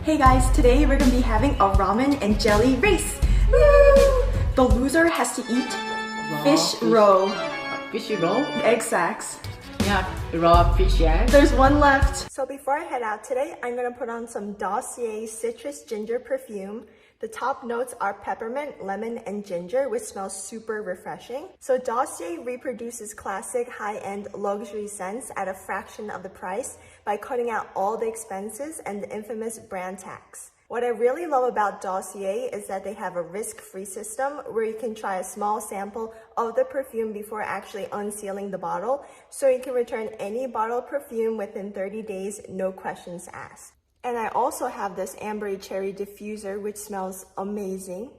Hey guys, today we're gonna be having a ramen and jelly race. Woo! The loser has to eat fish roe. Fish roll? Egg sacks. Yeah, raw fish egg. There's one left. So before I head out today, I'm gonna put on some Dossier Citrus Ginger perfume. The top notes are peppermint, lemon, and ginger, which smells super refreshing. So Dossier reproduces classic high-end luxury scents at a fraction of the price by cutting out all the expenses and the infamous brand tax. What I really love about Dossier is that they have a risk-free system where you can try a small sample of the perfume before actually unsealing the bottle, so you can return any bottle of perfume within 30 days, no questions asked. And I also have this ambery cherry diffuser, which smells amazing.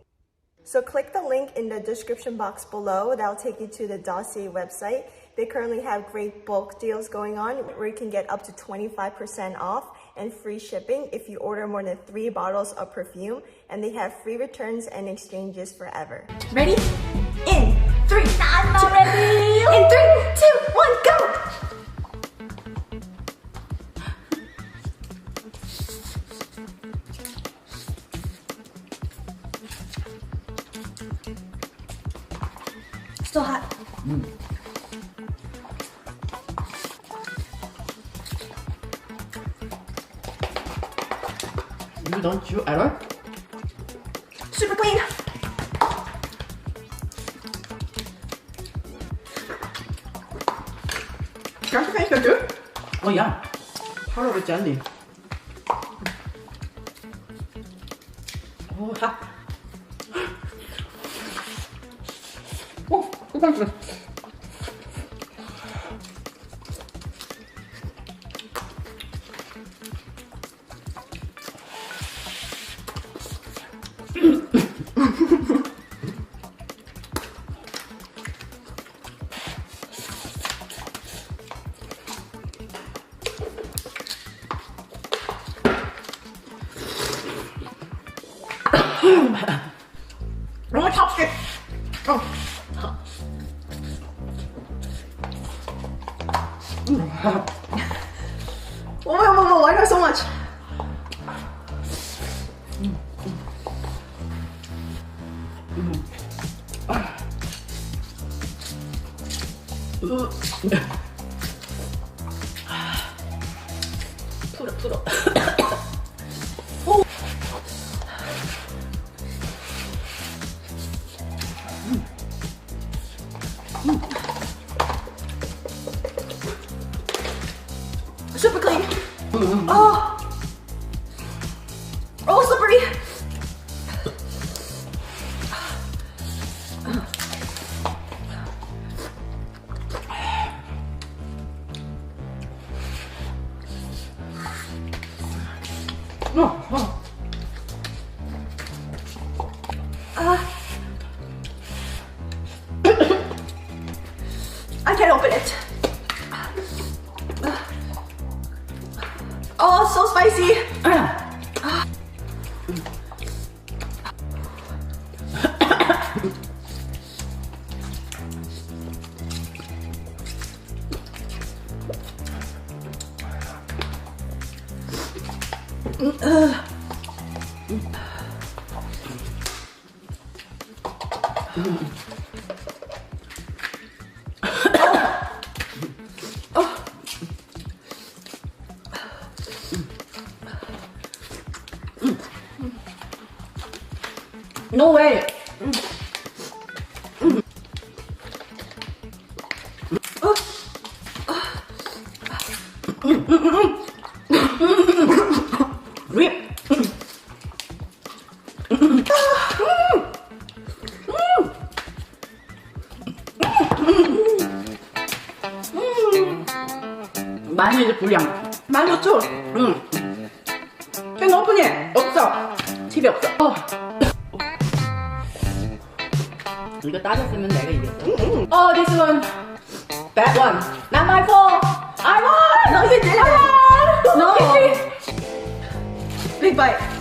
So click the link in the description box below. That'll take you to the Dossier website. They currently have great bulk deals going on where you can get up to 25% off and free shipping if you order more than 3 bottles of perfume. And they have free returns and exchanges forever. Ready? In 3, I'm not ready. In 3, 2, 1, go! Still hot. You don't chew at all? Super clean. Can I finish the juice? Oh yeah. Part of a jelly. Oh, hot. Oh, 잠깐만. Oh, chopstick. Oh. Whoa, why do I have so much? 풀어. Super clean. Oh, slippery. I can't open it. Oh, so spicy. No way. Rip. 많이 이제 불량. 많이 넣죠? 캔 오픈이 없어. 집에 없어. 이거 따졌으면 내가 이겼어. Oh, this one. Bad one. Not my fault. I won. No, you didn't. No. Big bite.